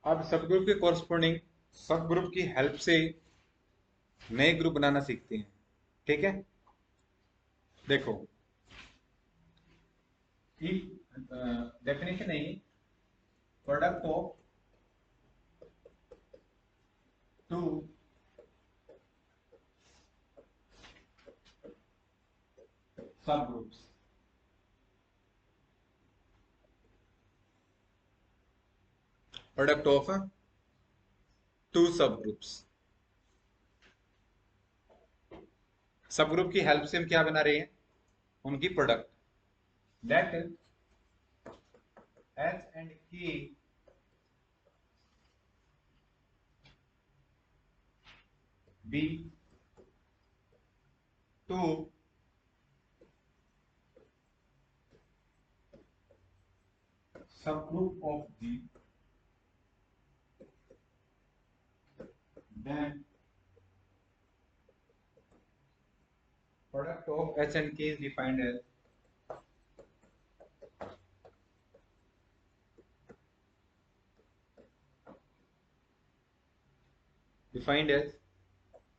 अब सब ग्रुप के कॉरस्पॉन्डिंग सब ग्रुप की हेल्प से नए ग्रुप बनाना सीखते हैं। ठीक है, देखो डेफिनेशन है product of two subgroups. Product of two subgroups. Subgroup की हेल्प से हम क्या बना रहे हैं, उनकी product. That H and K be two subgroup of G, then product of H and K is defined as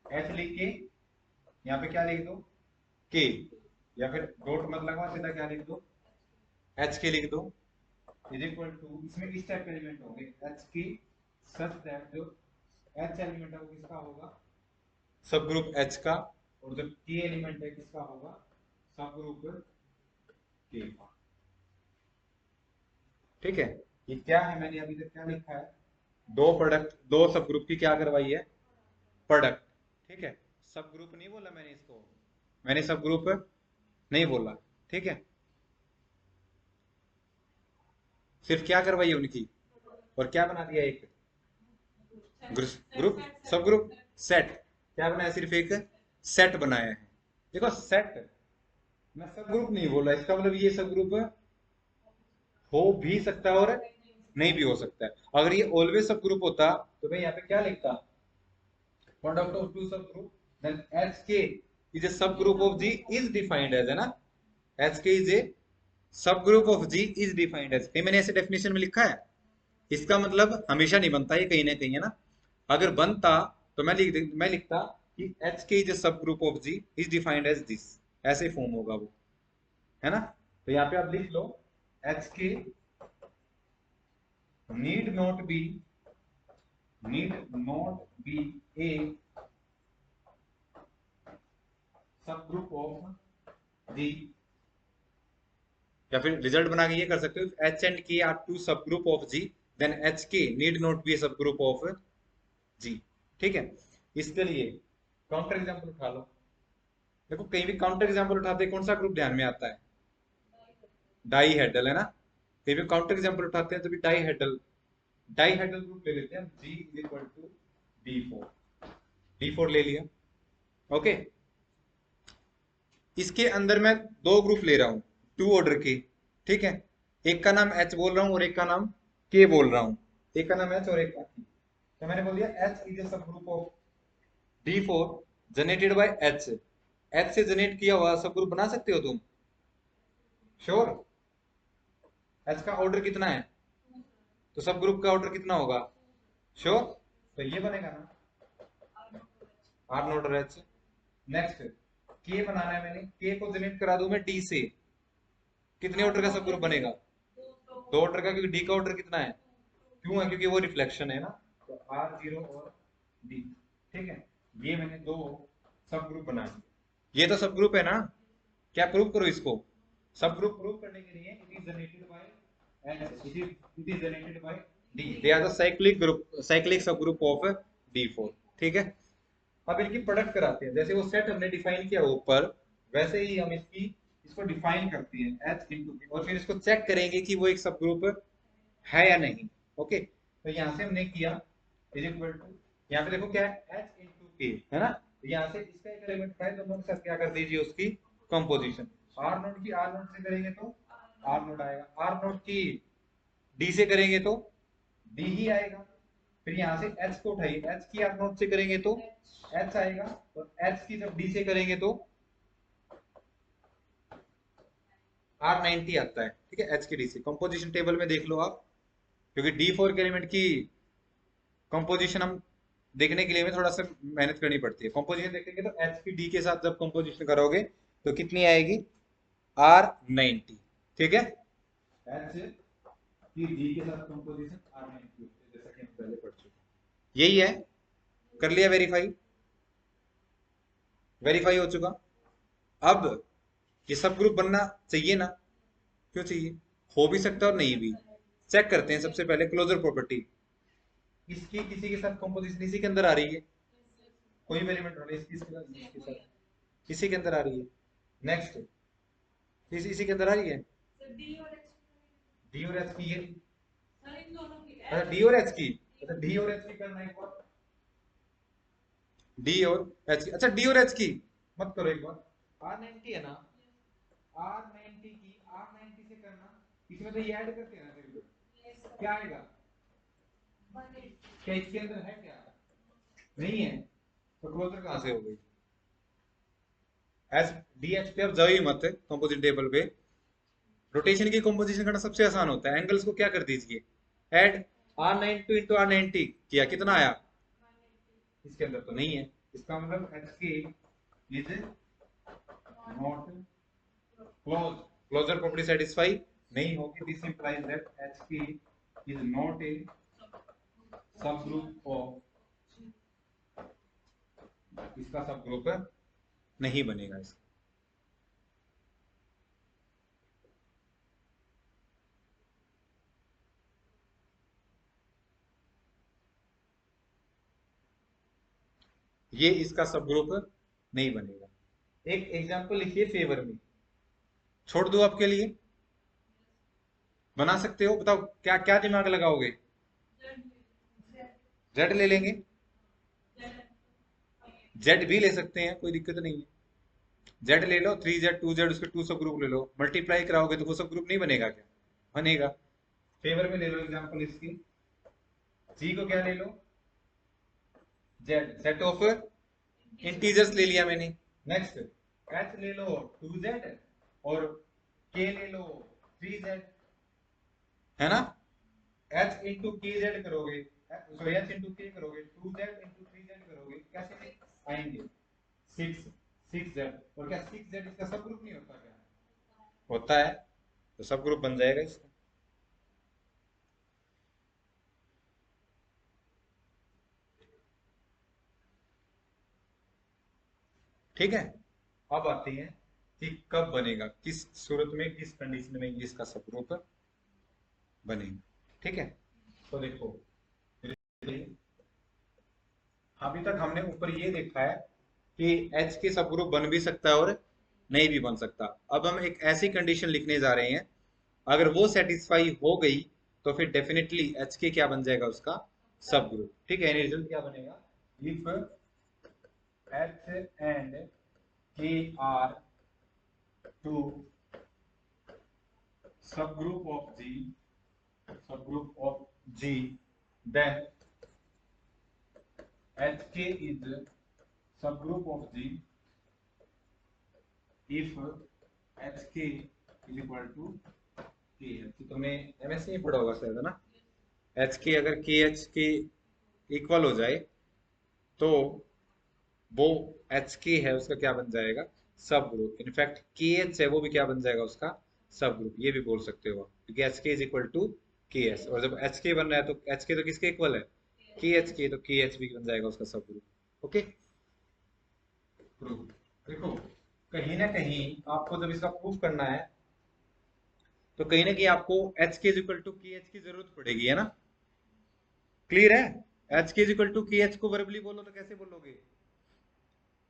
H लिख के यहाँ पे क्या लिख दो K, या फिर डॉट मत लगवा, सीधा क्या लिख दो H के लिख दो, इज इक्वल टू, इसमें इस टाइप के एलिमेंट होंगे H की सच दैट जो H एलिमेंट है वो किसका होगा, सब ग्रुप H का, और जो K एलिमेंट है किसका होगा, सब ग्रुप K का। ठीक है, ये क्या है, मैंने अभी तक क्या लिखा है, दो प्रोडक्ट, दो सब ग्रुप की क्या करवाई है, प्रोडक्ट। ठीक है, सब ग्रुप नहीं बोला मैंने इसको, मैंने सब ग्रुप नहीं बोला। ठीक है, सिर्फ क्या करवाई है उनकी, और क्या बना दिया एक ग्रुप, सब ग्रुप सेट, क्या बनाया, सिर्फ एक सेट बनाया है। देखो सेट, मैं सब ग्रुप नहीं बोला, इसका मतलब ये सब ग्रुप हो भी सकता है और नहीं भी हो सकता है। अगर ये ऑलवेज सब ग्रुप होता तो मैं यहाँ पे क्या लिखता, product of two subgroup, then H K is a subgroup of G is defined as, है ना, H K is a subgroup of G is defined as. कहीं मैंने ऐसे डेफिनेशन में लिखा है, इसका मतलब हमेशा नहीं बनता ये, कहीं ना कहीं, है ना। अगर बनता तो मैं लिखता कि H K is a subgroup of G is defined as this, ऐसे फॉर्म होगा वो, है ना। तो यहाँ पे आप लिख लो H K need not be a subgroup of जी, या फिर रिजल्ट बना के ये कर सकते हो, H and K are two subgroup of G, then H K need not be a subgroup of जी। ठीक है, इसके लिए काउंटर एग्जांपल उठा लो। देखो कहीं भी काउंटर एग्जांपल उठाते कौन सा ग्रुप ध्यान में आता है, डाई हेडल, है ना। कहीं भी काउंटर एग्जांपल उठाते हैं तो भी डाई हेडल ग्रुप ले लेते हैं, G is equal to D four ले लिया। ओके, इसके अंदर मैं दो ग्रुप ले रहा हूं, टू ऑर्डर के। ठीक है, एक का नाम एच बोल रहा हूं और एक का नाम के बोल रहा हूं, एक का नाम एच और एक का के। तो मैंने बोल दिया H is a subgroup of D four generated by H, H से जनरेट किया हुआ सब ग्रुप बना सकते हो तुम, श्योर। एच का ऑर्डर कितना है, तो सब ग्रुप का ऑर्डर कितना होगा, श्योर। तो ये बनेगा ना आर नोट और एच। नेक्स्ट के बनाना है मैंने, के को जनरेट करा दूं मैं डी से, कितने ऑर्डर का सब ग्रुप बनेगा, दो ऑर्डर का, क्योंकि डी का ऑर्डर कितना है, क्यों है, क्योंकि वो रिफ्लेक्शन है ना। तो आर जीरो और डी। ठीक है, ये मैंने दो सब ग्रुप बना दिए, ये तो सब ग्रुप है ना। क्या प्रूव करो इसको, सब ग्रुप प्रूव करने के लिए it is generated by H, it is generated by D, they are the cyclic group, cyclic subgroup of D four. ठीक है, अब इनकी प्रोडक्ट कराते हैं, जैसे वो सेट हमने डिफाइन किया ऊपर, वैसे ही हम इसको डिफाइन करते हैं एच इंटू के, और फिर इसको चेक करेंगे कि वो एक सब ग्रुप है या नहीं। ओके, तो यहाँ से हमने किया इज इक्वल टू, यहाँ पे देखो क्या है एच इंटू के, है ना। तो यहाँ से इसका एक एलिमेंट है, दोनों के साथ क्या कर दीजिए उसकी कंपोजिशन, आर नोट की आर नोट से करेंगे तो आर नोट आएगा, आर नोट की डी से करेंगे तो डी ही आएगा। फिर यहाँ से एच को उठाइए, एच की आर नोट से करेंगे तो एच आएगा, और एच की जब डी से करेंगे तो R90 आता है। ठीक है, एच की डी से कंपोजिशन टेबल में देख लो आप, क्योंकि डी फोर के एलिमेंट की कंपोजिशन हम देखने के लिए हमें थोड़ा सा मेहनत करनी पड़ती है। कंपोजिशन देखेंगे तो एच की डी के साथ जब कंपोजिशन करोगे तो कितनी आएगी, R90। ठीक है, एच की डी के साथ कंपोजिशन R90 होती है, जैसा कि हम पहले पढ़ चुके हैं। यही है, कर लिया वेरीफाई, वेरीफाई हो चुका। अब ये सब ग्रुप बनना चाहिए ना, क्यों चाहिए, हो भी सकता है और नहीं भी। चेक करते हैं सबसे पहले क्लोजर प्रॉपर्टी, इसकी किसी के साथ कंपोजिशन इसी के अंदर आ रही है, कोई भी एलिमेंट होने इसकी इसके साथ इसी के अंदर आ रही है। नेक्स्ट इसी के अंदर आ रही है, डी और एच की है, अच्छा डी और एच की, अच्छा डी और एच की करना एक बार, डी और एच की, अच्छा डी और एच की मत करो एक बार, R90 है ना, R90 की R90 से करना, इसमें तो ये ऐड करते हैं ना फिर क्या आएगा, क्या इसके अंदर है क्या, नहीं है, तो क्लोजर कहां से हो गई। एस डी एच पे अब जाओ ही मत कंपोजिट टेबल पे। रोटेशन की कंपोजिशन करना सबसे आसान होता है, एंगल्स को क्या कर दीजिए, ऐड, R92 इंटू R90 किया, कितना आया, इसके अंदर तो नहीं है, इसका मतलब H K is not close, closure property satisfy नहीं होगी, this implies that H K is not a subgroup of, इसका सब ग्रुप नहीं बनेगा इसका। ये इसका सब ग्रुप नहीं बनेगा। एक एग्जांपल लिखिए फेवर में, छोड़ दो आपके लिए, बना सकते हो, बताओ क्या क्या दिमाग लगाओगे, जेड ले लेंगे, जेड भी ले सकते हैं, कोई दिक्कत नहीं है, जेड ले लो, 3Z 2Z उसके टू सब ग्रुप ले लो, मल्टीप्लाई कराओगे तो वो सब ग्रुप नहीं बनेगा क्या, बनेगा। फेवर में ले लो एग्जांपल इसकी, जी को क्या ले लो, जेड, सेट ऑफ इंटीजर्स ले लिया मैंने। नेक्स्ट एच ले लो 2Z और के ले लो 3Z, है ना, एच इंटू के जेड करोगे, सॉरी एच इंटू के करोगे, 2Z इंटू 3Z करोगे, कैसे आएंगे, 6Z, और क्या 6Z इसका सब ग्रुप नहीं होता क्या, होता है, तो सब ग्रुप बन जाएगा इसका। ठीक है, अब आती है कि कब बनेगा, किस सूरत में, किस कंडीशन में इसका सब ग्रुप बनेगा। ठीक है, तो देखो अभी तक हमने ऊपर ये देखा है कि एच के सब ग्रुप बन भी सकता है और नहीं भी बन सकता। अब हम एक ऐसी कंडीशन लिखने जा रहे हैं, अगर वो सेटिस्फाई हो गई तो फिर डेफिनेटली एच के क्या बन जाएगा, उसका सब ग्रुप। ठीक है, यानी रिजल्ट क्या बनेगा, if H and K are two subgroup of G, subgroup of G, then HK is subgroup of G if HK is equal to KH। तो तुमने एमएससी में पढ़ा होगा शायद, है ना, HK अगर KH के इक्वल हो जाए तो वो HK है उसका क्या बन जाएगा, सब ग्रुप। इनफैक्ट KH है वो भी क्या बन जाएगा, उसका सब ग्रुप, ये भी बोल सकते हो आप, क्योंकि HK is equal to KH, और जब HK बन रहा है तो HK तो किसके इक्वल है, KH के, तो KH भी बन जाएगा उसका सब ग्रुप। Okay, proof. देखो कहीं ना कहीं आपको जब इसका प्रूफ करना है तो कहीं ना कहीं आपको एच के इक्वल टू के एच की जरूरत पड़ेगी, है ना, क्लियर है। एच के इक्वल टू के एच को वर्बली बोलो तो कैसे बोलोगे,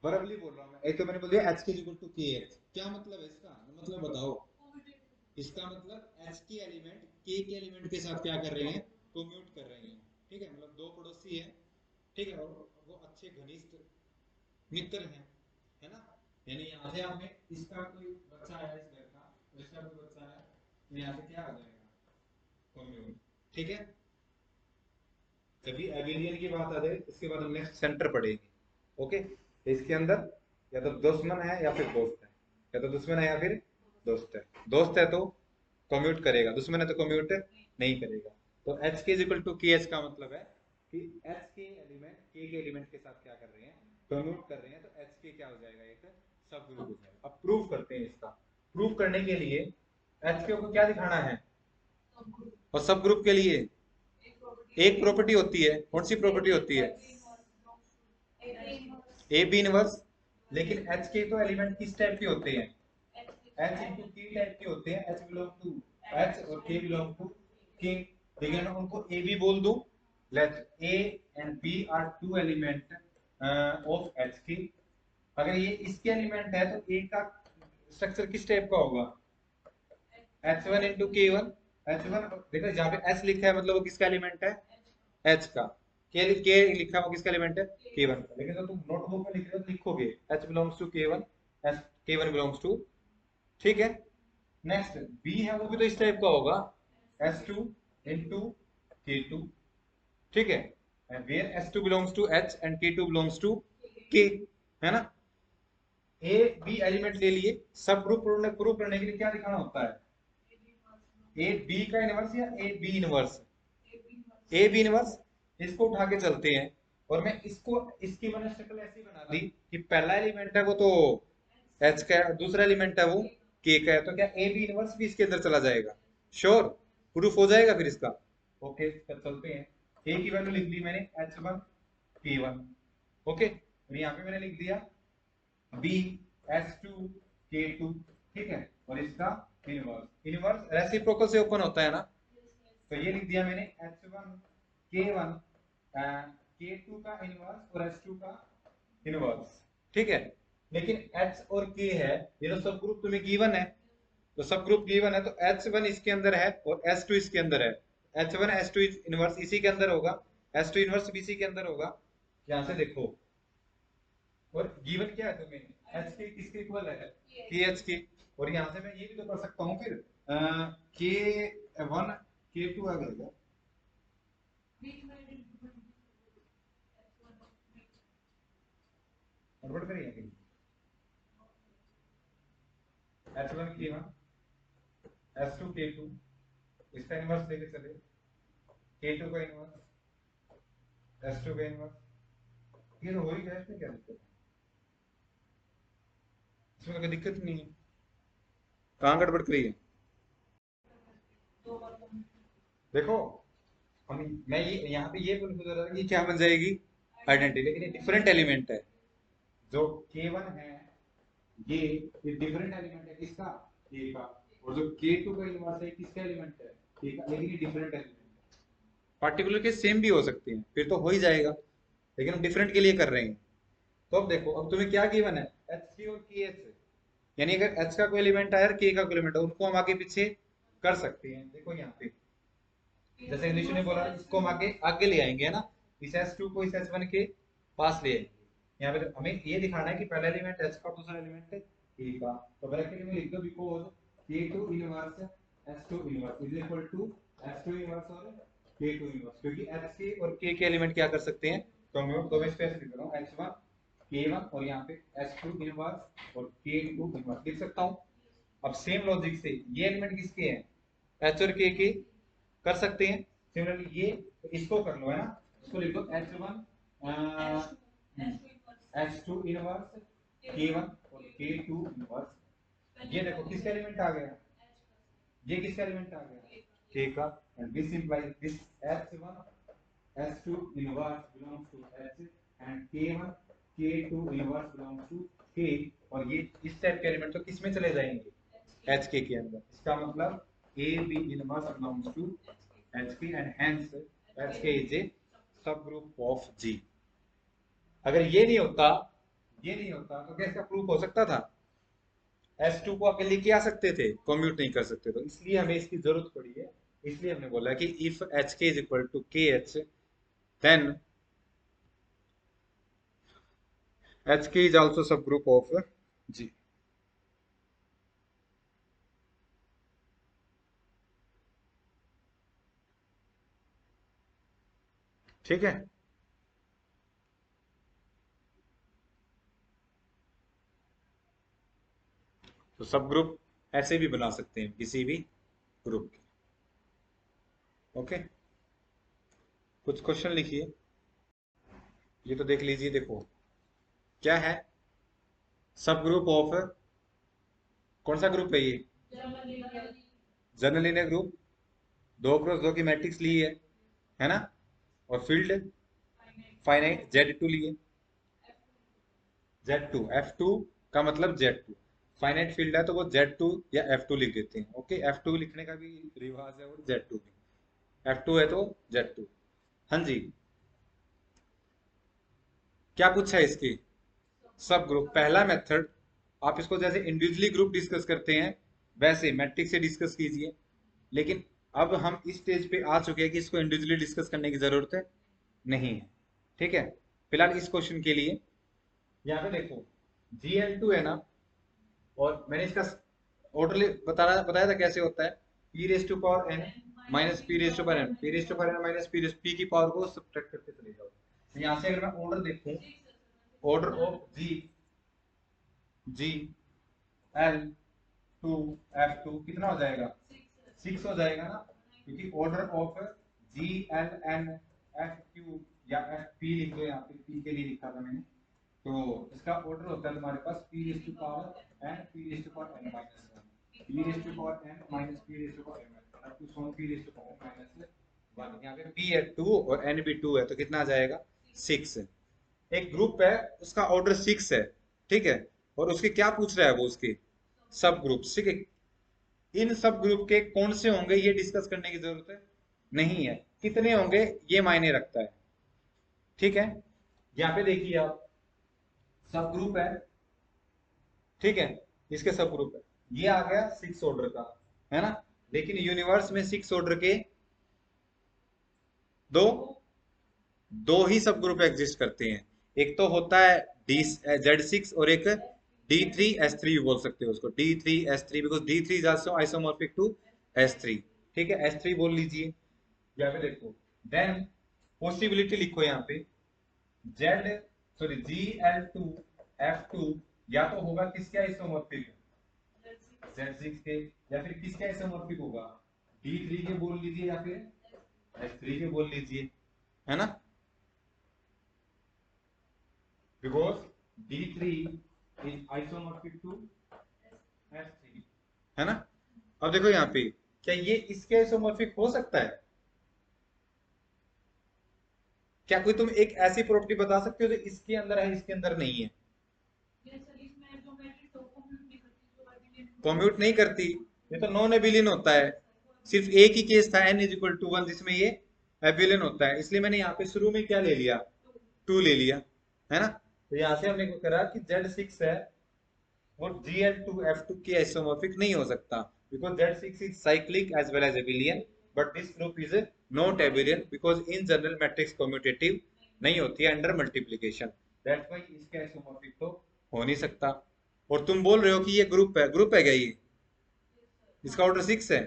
वर्बली बोल रहा हूं मैं, एक तो मैंने बोल दिया एच के इक्वल टू के एच, क्या मतलब है इसका, मतलब बताओ, इसका मतलब एच के एलिमेंट के एलिमेंट के साथ क्या कर रहे हैं, कोम्यूट कर रहे हैं। ठीक है, मतलब दो पड़ोसी है, ठीक है, और वो अच्छे घनिष्ठ मित्र है ना, यानी यहाँ से आपने इसका कोई बच्चा है इस घर का, तो इसका कोई बच्चा है, तो यहाँ से क्या आ जाएगा, कम्यून। ठीक है, जब ये एबिलियन की बात आ जाए इसके बाद हम नेक्स्ट सेंटर पढ़ेंगे। ओके, तो इसके अंदर या तो दुश्मन है या फिर दोस्त है, या तो दुश्मन है या फिर दोस्त है, दोस्त है तो कम्यूट करेगा, दुश्मन है तो कम्यूट नहीं करेगा। तो एच के इक्वल टू के एच का मतलब है कि एच के एलिमेंट के एलिमेंट के साथ क्या कर रहे हैं, कम्यूट कर रहे हैं, तो एच के क्या हो जाएगा, एक सब ग्रुप हो जाएगा। अब प्रूव करते हैं इसका। प्रूव करने के लिए एच के को क्या दिखाना है, और सब ग्रुप के लिए एक प्रॉपर्टी होती है। कौन सी प्रॉपर्टी होती है, ए बी इनवर्स। लेकिन एच के तो एलिमेंट किस टाइप के होते हैं, एच इंटू के टाइप के होते हैं। एच बिलोंग टू एच और के बिलोंग टू के। लेकिन मैं उनको ए बी बोल दूं, let A and B are two element of H K. अगर ये इसके एलिमेंट है तो ए का स्ट्रक्चर किस टाइप का होगा, H1 इंटू के वन। H1 देखो जहाँ पे H लिखा है मतलब वो किसका एलिमेंट है, H का। के लिखा है वो किसका एलिमेंट है, K1 का। लेकिन तो तुम नोटबुक में लिख रहे हो तो लिखोगे H belongs to K1, H K1 belongs to, ठीक है। नेक्स्ट B है, वो भी तो इस टाइप का होगा, S2 इंटू K2, ठीक है। Where S2 belongs to H and K2 belongs to K, है ना। ए बी एलिमेंट ले लिए, सब ग्रुप प्रूव करने के लिए क्या दिखाना होता है, ए बी का इनवर्स या A B inverse, A B inverse. इसको उठा के चलते हैं, और मैं इसको, इसकी मैंने शक्ल ऐसी बना दी कि पहला एलिमेंट है वो तो एच का है, दूसरा एलिमेंट है वो के का है, तो क्या ए बी इनवर्स भी इसके अंदर चला जाएगा, श्योर, प्रूफ हो जाएगा फिर इसका। ओके चलते हैं। ए की वैल्यू लिख ली मैंने H1 K1, ओके। और यहाँ पे मैंने लिख दिया B S2 K2, ठीक है। और इसका इनवर्स, इनवर्स रेसिप्रोकल से ओपन होता है ना, तो ये लिख दिया मैंने H1 K1 K2 का इनवर्स और S2 का इनवर्स, ठीक है। लेकिन H और K है, ये तो सब ग्रुप तुम्हें गिवन है, तो सब ग्रुप गिवन है, तो H1 इसके अंदर है और S2 इसके अंदर है। H1 S2 इनवर्स इसी के अंदर होगा, S2 इनवर्स भी इसी के अंदर होगा। यहाँ से देखो, और गिवन क्या है तुम्हें, एच के किसके इक्वल है, के एच के। और यहाँ से मैं ये भी तो कर सकता हूँ फिर, के वन के टू आ गया, गड़बड़ करिए कहीं, एच वन के वन एच टू के टू, इसका इनवर्स लेके चले, के टू का इनवर्स एच टू का इनवर्स, ये तो हो ही गया, इसमें क्या दिक्कत है, इसमें तो कोई दिक्कत नहीं है, कहाँ गड़बड़ करी है। देखो हम, मैं ये यहाँ पे ये बोल रहा था कि क्या बन जाएगी आइडेंटिटी, लेकिन ये डिफरेंट एलिमेंट है। जो K1 है ये डिफरेंट एलिमेंट है किसका, K का। और जो K2 का इनवर्स है किसका एलिमेंट है, K का, लेकिन ये डिफरेंट एलिमेंट है। पार्टिकुलर के सेम भी हो सकते हैं, फिर तो हो ही जाएगा, लेकिन हम डिफरेंट के लिए कर रहे हैं। तो अब देखो, अब तुम्हें क्या गिवन है, H3 और KH, यानी अगर H का कोई एलिमेंट है और K का कोई एलिमेंट है, उनको हम आगे पीछे कर सकते हैं। देखो यहाँ पे जैसे इंग्लिश ने बोला, इसको हम आगे आगे ले आएंगे, है ना, इस S2 को इस H1 के पास ले आएंगे। यहाँ पे हमें ये दिखाना है कि पहला एलिमेंट H का, दूसरा एलिमेंट K का। तो ब्रैकेट में लिख दो because K2 inverse S2 inverse is equal to S2 inverse और K2 इनवर्स, क्योंकि H के और K के एलिमेंट क्या कर सकते हैं, कम्यूट। तो मैं स्पेस लिख रहा हूँ H1 K1 और यहाँ पे S2 इनवर्स और K2 इनवर्स लिख सकता हूँ। अब सेम लॉजिक से ये एलिमेंट किसके हैं, H और K के, कर सकते हैं। सिमिलरली ये, तो इसको कर लो, है ना, इसको लिख दो H1 H2 इनवर्स K1 और K2 इनवर्स। ये देखो किसका एलिमेंट आ गया, ये किसका एलिमेंट आ गया, K का। And this implies this H1 S2 inverse belongs to H and K1 K2 inverse belongs to K। और ये इस टाइप के एलिमेंट तो किस में चले जाएंगे, HK के अंदर। इसका मतलब A B inverse belongs to HK and hence HK is a subgroup of G। अगर ये नहीं होता, ये नहीं होता तो क्या इसका प्रूफ हो सकता था, S2 को अकेले लेके आ सकते थे, कम्यूट नहीं कर सकते, तो इसलिए हमें इसकी जरूरत पड़ी है। इसलिए हमने बोला कि if HK is equal to KH then HK is also subgroup of G। ठीक है, तो सब ग्रुप ऐसे भी बना सकते हैं किसी भी ग्रुप के। ओके, कुछ क्वेश्चन लिखिए। ये तो देख लीजिए, देखो क्या है, सब ग्रुप ऑफ, कौन सा ग्रुप है ये, जनरल लीनियर ग्रुप, 2x2 की मैट्रिक्स ली है ना, और फील्ड फाइनाइट Z2 लिए, Z2 F2 का मतलब Z2, फाइनाइट फील्ड है तो वो Z2 या F2 लिख देते हैं। ओके, F2 लिखने का भी रिवाज है और Z2 भी, F2 है तो Z2। हाँ जी, क्या पूछा है इसकी, सब ग्रुप। पहला मेथड, आप इसको जैसे इंडिविजुअली ग्रुप डिस्कस करते हैं वैसे मैट्रिक्स से डिस्कस कीजिए, लेकिन अब हम इस स्टेज पे आ चुके हैं कि इसको इंडिविजुअली डिस्कस करने की जरूरत है नहीं है। ठीक है, फिलहाल इस क्वेश्चन के लिए यहाँ पे देखो GL2 है ना, और मैंने इसका ऑर्डर बताया था कैसे होता है, P raise to power N minus P raise to power N, P raise to power N minus P raise P की पावर को सब्ट्रैक्ट करते चले जाओ। तो यहाँ से अगर मैं ऑर्डर देखूं, order of G L two F2 कितना हो जाएगा, 6 हो जाएगा ना, क्योंकि order of GLN F Q या FP लिख दो, यहाँ पे P के लिए लिखा था मैंने, तो इसका ऑर्डर होता है तुम्हारे पास P raise to power n, P raise to power n minus 1, P raise to power n minus P raise to power n up to P raise to power minus 1। यहाँ पे P है 2 और n भी 2 है, तो कितना आ जाएगा 6। एक ग्रुप है उसका ऑर्डर 6 है, ठीक है, और उसके क्या पूछ रहा है वो, उसके सब ग्रुप, ठीक है। इन सब ग्रुप के कौन से होंगे ये डिस्कस करने की जरूरत है नहीं है, कितने होंगे ये मायने रखता है। ठीक है, यहाँ पे देखिए आप, सब ग्रुप है, ठीक है, इसके सब ग्रुप है, ये आ गया 6 ऑर्डर का, है ना, लेकिन यूनिवर्स में 6 ऑर्डर के दो दो ही सब ग्रुप एग्जिस्ट करते हैं। एक तो होता है डी Z6 और एक D3S3 भी बोल सकते हो उसको, D3S3, because D3 is also isomorphic to S3। ठीक है, S3 बोल लीजिए। यहाँ पे देखो, देन पॉसिबिलिटी लिखो यहाँ पे, Z सॉरी GL2 F2 या तो होगा किसके आइसोमॉर्फिक, Z6 के, या फिर किसके आइसोमॉर्फिक होगा, D3 के बोल लीजिए या फिर S3 के बोल लीजिए, है ना, because D3 is isomorphic to S3, है ना। अब देखो यहाँ पे, क्या ये इसके आइसोमॉर्फिक हो सकता है, क्या कोई तुम एक ऐसी प्रॉपर्टी बता सकते हो जो इसके अंदर है इसके अंदर नहीं है, कॉम्प्यूट नहीं करती, ये तो नॉन एबिलियन होता है। सिर्फ एक ही केस था n=1 जिसमें ये एबिलियन होता है, इसलिए मैंने यहाँ पे शुरू में क्या ले लिया, 2 ले लिया, है ना। तो यहाँ से हमने करा कि Z6 है और GL2F2 की आइसोमॉर्फिक नहीं हो सकता, because Z6 is cyclic as well as abelian, but this group is not abelian because in general matrix commutative नहीं होती है अंडर मल्टीप्लिकेशन, दैट्स व्हाई इसके आइसोमॉर्फिक तो हो नहीं सकता। और तुम बोल रहे हो कि ये ग्रुप है क्या ये, इसका ऑर्डर 6 है,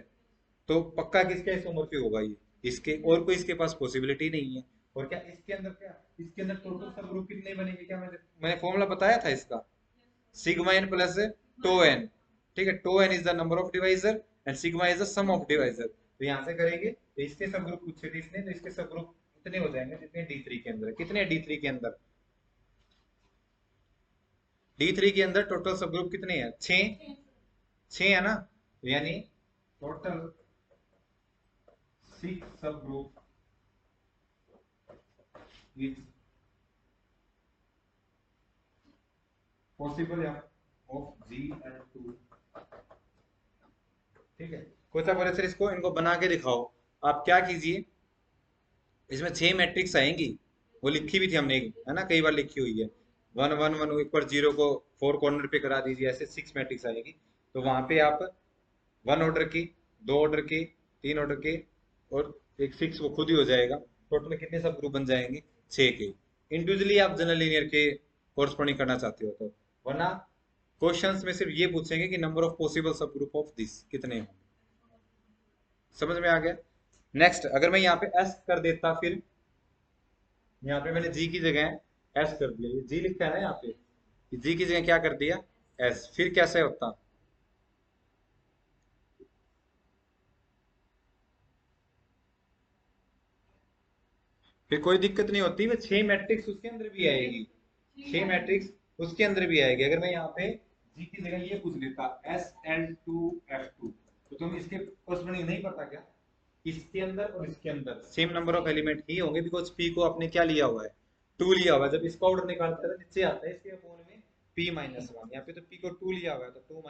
तो पक्का किसके आइसोमॉर्फिक होगा ये, इसके, और कोई इसके पास पॉसिबिलिटी नहीं है। और क्या इसके अंदर, क्या इसके अंदर टोटल सब ग्रुप कितने बनेंगे, क्या मैंने फॉर्मूला बताया था इसका, sigma N plus tau N, ठीक है, tau N is the number of divisor and sigma is the sum of divisor. तो यहाँ से करेंगे तो इसके सब ग्रुप पूछे थे इसने, तो इसके सब ग्रुप इतने हो जाएंगे जितने D3 के अंदर है। कितने D3 के अंदर, D3 के अंदर टोटल सब ग्रुप कितने हैं, 6, 6 है ना, तो यानी टोटल 6 सब group is possible of GL2। ठीक है, कोई सा बोले सर इसको, इनको बना के दिखाओ। आप क्या कीजिए, इसमें 6 मैट्रिक्स आएंगी, वो लिखी भी थी हमने, है ना, कई बार लिखी हुई है, 1 1 1 एक बार 0 को 4 कॉर्नर पे करा दीजिए, ऐसे 6 मैट्रिक्स आएगी। तो वहां पे आप 1 ऑर्डर की, 2 ऑर्डर की, 3 ऑर्डर के, और एक 6 वो खुद ही हो जाएगा। टोटल कितने सब ग्रुप बन जाएंगे, 6 के। इंडिविजुअली आप जनरल लीनियर के कोरस्पॉन्डिंग करना चाहते हो तो, वरना क्वेश्चंस में सिर्फ ये पूछेंगे कि नंबर ऑफ पॉसिबल सब ग्रुप ऑफ दिस कितने होंगे। समझ में आ गया। नेक्स्ट, अगर मैं यहाँ पे एस कर देता, फिर यहाँ पे मैंने जी की जगह एस कर दिया, ये जी लिखा है ना यहाँ पे, जी की जगह क्या कर दिया, एस, फिर कैसे होता, फिर कोई दिक्कत नहीं होती, वो 6 मैट्रिक्स उसके अंदर भी आएगी, 6 मैट्रिक्स उसके अंदर भी आएगी। अगर मैं यहाँ पे जी की जगह ये पूछ लेता SL2F2, तो तुम इसके कॉरस्पॉन्डिंग नहीं पता क्या, इसके अंदर और इसके अंदर सेम नंबर ऑफ एलिमेंट ही होंगे, बिकॉज पी को आपने क्या लिया हुआ है, 2 लिया हुआ है। जब इसका ऑर्डर निकालते हैं नीचे आता है इसके अपोन में P-1, यहाँ पे तो P को 2 लिया हुआ है, तो 2 -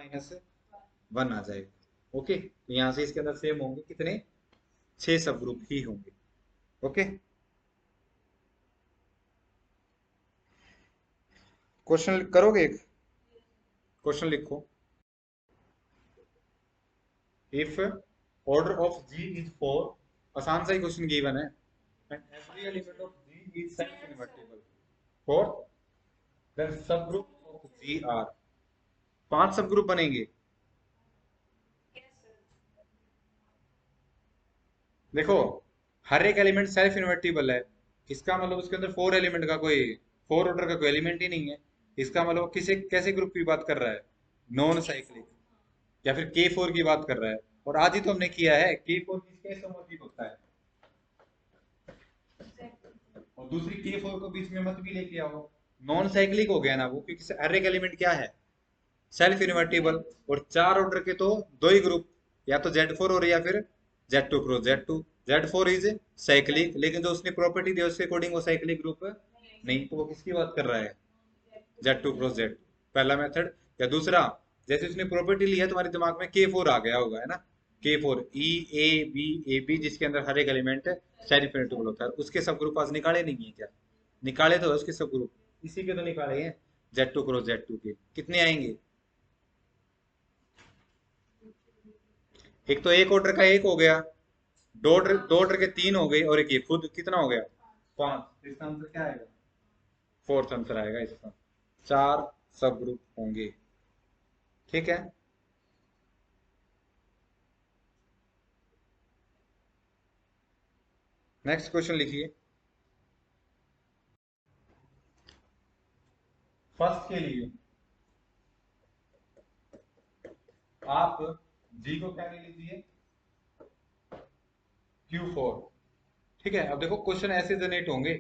1 आ जाएगा। ओके, तो यहाँ से इसके अंदर सेम होंगे कितने, 6 सब ग्रुप ही होंगे। ओके, क्वेश्चन करोगे, एक क्वेश्चन लिखो, if order of G is 4, आसान सा ही क्वेश्चन गिवन है, and every element of G is self invertible for, then subgroup of G are, 5 सब ग्रुप बनेंगे। देखो, हर एक एलिमेंट सेल्फ इन्वर्टिबल है, इसका मतलब उसके अंदर 4 एलिमेंट का कोई, 4 ऑर्डर का कोई एलिमेंट ही नहीं है। इसका मतलब किसे कैसे ग्रुप की बात कर रहा है, नॉन साइक्लिक, या फिर K4 की बात कर रहा है। और आज ही तो हमने किया है K4 किसके समवर्ती होता है, और दूसरी K4 को बीच में मत भी लेके आओ, नॉन साइक्लिक हो गया ना वो, क्योंकि हर एक एलिमेंट क्या है, सेल्फ इन्वर्टिबल। और 4 ऑर्डर के तो 2 ही ग्रुप, या तो Z4 और या फिर Z2 cross Z2। Z4 is cyclic, लेकिन जो उसने प्रॉपर्टी दी उसके अकॉर्डिंग वो साइक्लिक ग्रुप नहीं, तो वो किसकी बात कर रहा है, Z2 क्रॉस Z2, पहला मेथड। या दूसरा, जैसे उसने प्रॉपर्टी ली है, तुम्हारे दिमाग में K4 आ गया होगा, है ना, K4 E A B जिसके अंदर हर एक एलिमेंट सेल्फ इन्वर्टिबल होता है, उसके सब ग्रुप आज निकाले नहीं है क्या, निकाले तो है उसके सब ग्रुप, इसी के तो निकाले हैं, Z2 क्रॉस Z2 के कितने आएंगे, एक तो एक ऑर्डर का एक हो गया, दो ऑर्डर के 3 हो गए, और एक ये खुद कितना हो गया, 5। इसका आंसर क्या आएगा, फोर्थ आंसर आएगा इसका, 4 सब ग्रुप होंगे। ठीक है, नेक्स्ट क्वेश्चन लिखिए, फर्स्ट के लिए आप जी को क्या ले लीजिए, Q4। ठीक है, अब देखो क्वेश्चन ऐसे जनरेट होंगे,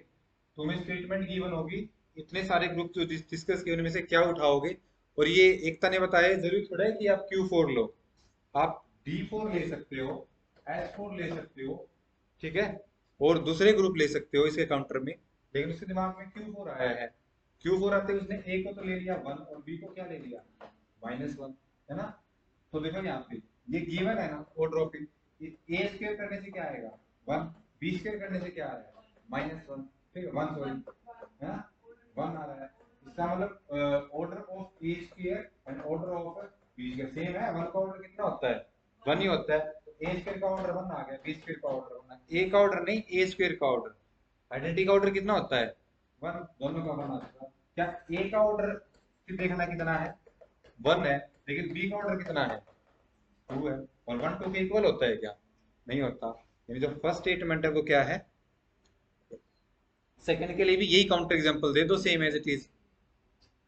तुम्हें स्टेटमेंट गिवन होगी, इतने सारे ग्रुप जो डिस्कस किए उनमें से क्या उठाओगे, और ये एकता ने बताया, जरूरी थोड़ा है कि आप Q4 लो, आप D4 ले सकते हो, S4 ले सकते हो, ठीक है, और दूसरे ग्रुप ले सकते हो इसके काउंटर में, लेकिन उसके दिमाग में Q4 आया है, Q4 आते उसने A को तो ले लिया 1, और B को क्या ले लिया, -1, है ना। तो देखो यहाँ पे ये गिवन है ना order of it, A square करने से क्या आएगा 1, बी स्क्वायर करने से क्या आएगा -1, ठीक है 1 सॉरी, है ना, 1 आ रहा है। इसका मतलब order of A square and order of B square same है, 1 का ऑर्डर कितना होता है 1 ही होता है, तो ए स्क्वायर का ऑर्डर 1 आ गया, बी स्क्वायर का ऑर्डर 1, ए का ऑर्डर नहीं, ए स्क्वायर का ऑर्डर, आइडेंटिटी का ऑर्डर कितना होता है 1, दोनों का 1 आता है। क्या ए का ऑर्डर देखना कितना है 1 है, लेकिन बी का ऑर्डर कितना है 2 है, और 1 2 के इक्वल होता है क्या, नहीं होता। यानी जो फर्स्ट स्टेटमेंट है वो क्या है, सेकंड के लिए भी यही काउंटर एग्जांपल दे दो same as it is,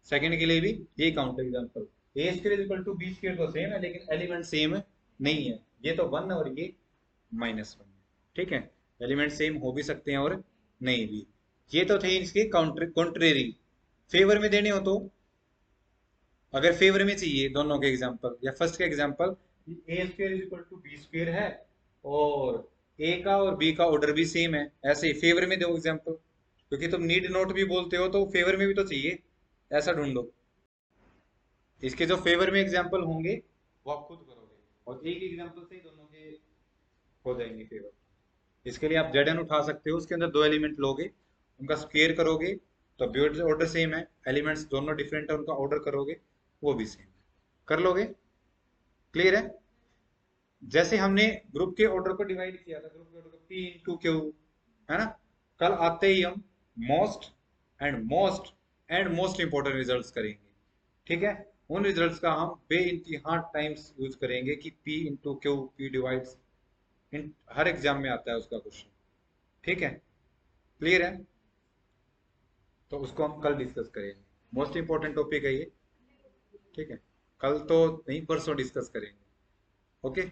second के लिए भी यही counter example, A square equal to B square तो सेम है, लेकिन एलिमेंट सेम नहीं है, ये तो 1 और ये -1, ठीक है, एलिमेंट सेम हो भी सकते हैं और नहीं भी। ये तो थे इसके काउंटर कॉन्ट्रेरी, फेवर में देने हो तो, अगर फेवर में चाहिए दोनों के एग्जांपल, या फर्स्ट का example, A square is equal to B square है, और ए का और बी का ऑर्डर भी सेम है, ऐसे ही फेवर में दो एग्जांपल, क्योंकि तुम नीड नोट भी बोलते हो तो फेवर में भी तो चाहिए, ऐसा ढूंढो। इसके जो फेवर में एग्जांपल होंगे वो आप खुद करोगे, और एक एग्जांपल से ही दोनों के हो जाएंगे फेवर। इसके लिए आप जेड उठा सकते हो, उसके अंदर 2 एलिमेंट लोगे, उनका स्क्वायर करोगे, तो ऑर्डर सेम है, एलिमेंट्स दोनों डिफरेंट है, उनका ऑर्डर करोगे वो भी सेम कर लोगे। क्लियर है, जैसे हमने ग्रुप के ऑर्डर को डिवाइड किया था, ग्रुप के ऑर्डर को P×Q, है ना, कल आते ही हम मोस्ट मोस्ट इंपॉर्टेंट रिजल्ट्स करेंगे, ठीक है, उन रिजल्ट्स का हम बेइंतहा टाइम्स यूज करेंगे कि P×Q, P डिवाइड्स, इन हर एग्जाम में आता है उसका क्वेश्चन, ठीक है, क्लियर है, तो उसको हम कल डिस्कस करेंगे, मोस्ट इंपॉर्टेंट टॉपिक है ये, ठीक है, कल तो नहीं परसों डिस्कस करेंगे। ओके।